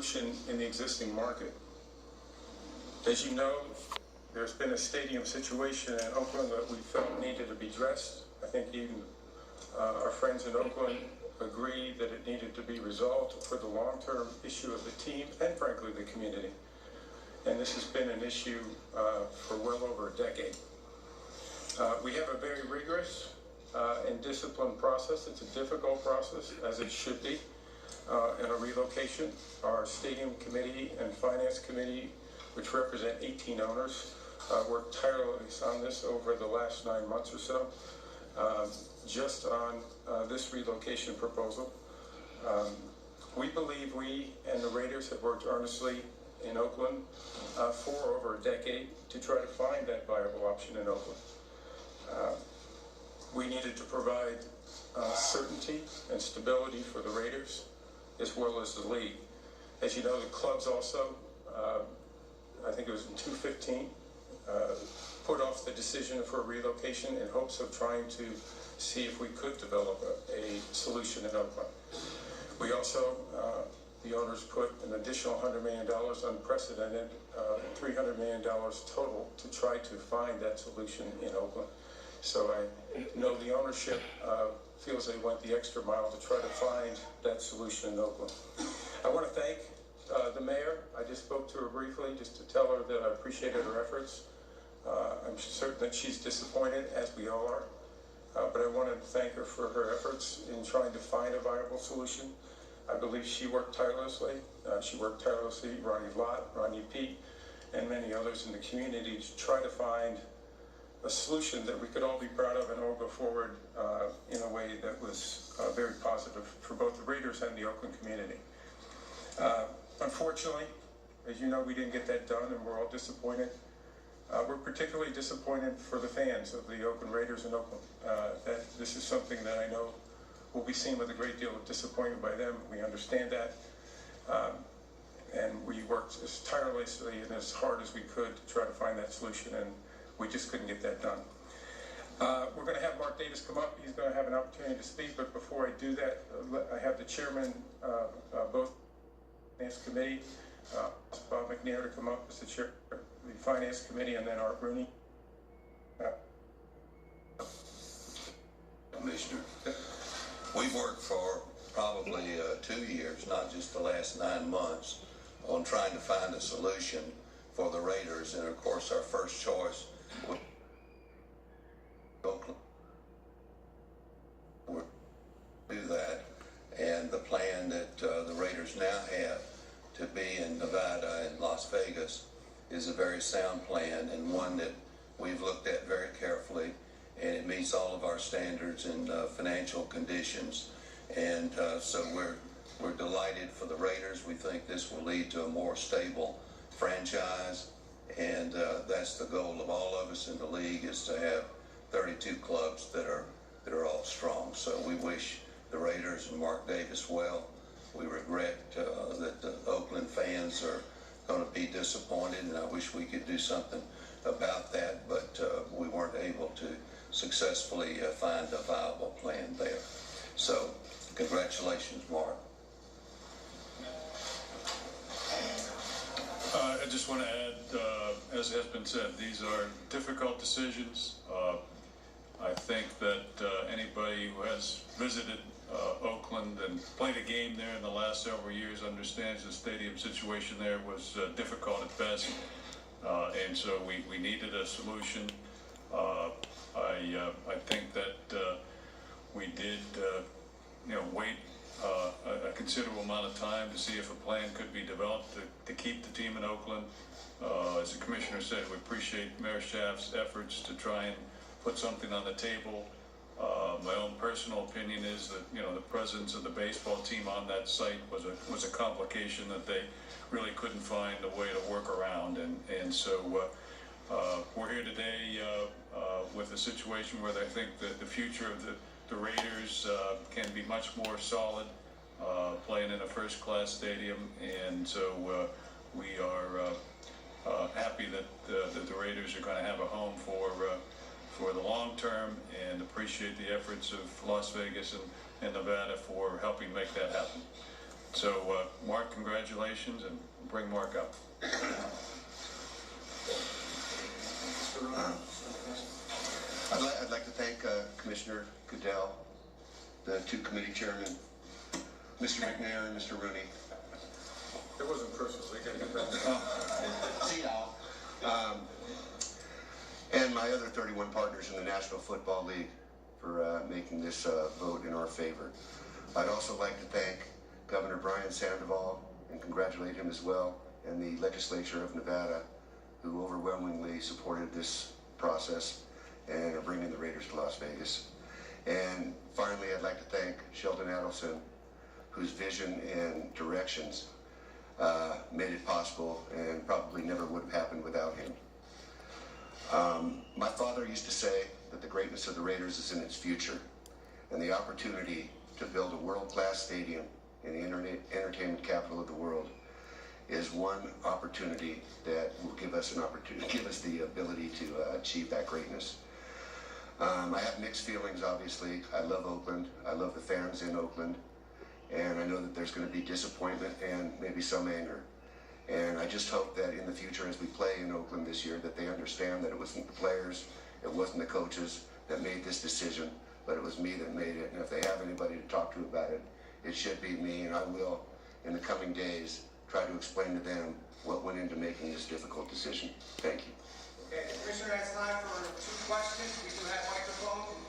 solution in the existing market. As you know, there's been a stadium situation in Oakland that we felt needed to be addressed. I think even our friends in Oakland agree that it needed to be resolved for the long-term issue of the team and, frankly, the community. And this has been an issue for well over a decade. We have a very rigorous and disciplined process. It's a difficult process, as it should be, in a relocation. Our stadium committee and finance committee, which represent 18 owners, worked tirelessly on this over the last 9 months or so, just on this relocation proposal. We believe we and the Raiders have worked earnestly in Oakland for over a decade to try to find that viable option in Oakland. We needed to provide certainty and stability for the Raiders as well as the league. As you know, the clubs also, I think it was in 2015, put off the decision for a relocation in hopes of trying to see if we could develop a solution in Oakland. We also, the owners put an additional $100 million, unprecedented, $300 million total to try to find that solution in Oakland. So I know the ownership feels they went the extra mile to try to find that solution in Oakland. I want to thank the mayor. I just spoke to her briefly just to tell her that I appreciated her efforts. I'm certain that she's disappointed, as we all are. But I wanted to thank her for her efforts in trying to find a viable solution. I believe she worked tirelessly. She worked tirelessly, Ronnie Lott, Ronnie Pete, and many others in the community to try to find a solution that we could all be proud of and all go forward in a way that was very positive for both the Raiders and the Oakland community. Unfortunately, as you know, we didn't get that done and we're all disappointed. We're particularly disappointed for the fans of the Oakland Raiders in Oakland. That this is something that I know will be seen with a great deal of disappointment by them. We understand that. And we worked as tirelessly and as hard as we could to try to find that solution, and we just couldn't get that done. We're going to have Mark Davis come up. He's going to have an opportunity to speak, but before I do that, I have the chairman of both finance committee, Bob McNair, to come up as the chair of the finance committee, and then Art Rooney. Commissioner, we've worked for probably 2 years, not just the last 9 months, on trying to find a solution for the Raiders, and of course our first choice was Oakland. We'll do that, and the plan that the Raiders now have to be in Nevada and Las Vegas is a very sound plan, and one that we've looked at very carefully, and it meets all of our standards and financial conditions. And so we're delighted for the Raiders. We think this will lead to a more stable franchise, and that's the goal of all of us in the league, is to have 32 clubs that are all strong. So we wish the Raiders and Mark Davis well. We regret that the Oakland fans are going to be disappointed, and I wish we could do something about that, but we weren't able to successfully find a viable plan there. So congratulations, Mark. I just want to add, as has been said, these are difficult decisions. I think that anybody who has visited Oakland and played a game there in the last several years understands the stadium situation there was difficult at best, and so we needed a solution. I think that we did wait a considerable amount of time to see if a plan could be developed to keep the team in Oakland. As the commissioner said, we appreciate Mayor Schaaf's efforts to try and put something on the table. My own personal opinion is that the presence of the baseball team on that site was a complication that they really couldn't find a way to work around, and so we're here today with a situation where I think that the future of the Raiders can be much more solid, playing in a first-class stadium, and so we are happy that the Raiders are going to have a home for the long term, and appreciate the efforts of Las Vegas and Nevada for helping make that happen. So, Mark, congratulations, and bring Mark up. I'd like to thank Commissioner Goodell, the two committee chairmen, Mr. McNair and Mr. Rooney. It wasn't personal. They got you back. See y'all. And my other 31 partners in the National Football League for making this vote in our favor. I'd also like to thank Governor Brian Sandoval and congratulate him as well, and the legislature of Nevada, who overwhelmingly supported this process and are bringing the Raiders to Las Vegas. And finally, I'd like to thank Sheldon Adelson, whose vision and directions made it possible and probably never would have happened without him. My father used to say that the greatness of the Raiders is in its future, and the opportunity to build a world-class stadium in the entertainment capital of the world is one opportunity that will give us the ability to achieve that greatness. I have mixed feelings, obviously. I love Oakland. I love the fans in Oakland. And I know that there's going to be disappointment and maybe some anger. And I just hope that in the future, as we play in Oakland this year, that they understand that it wasn't the players, it wasn't the coaches that made this decision, but it was me that made it. And if they have anybody to talk to about it, it should be me. And I will, in the coming days, try to explain to them what went into making this difficult decision. Thank you. Okay, the commissioner has time for 2 questions. We do have microphones.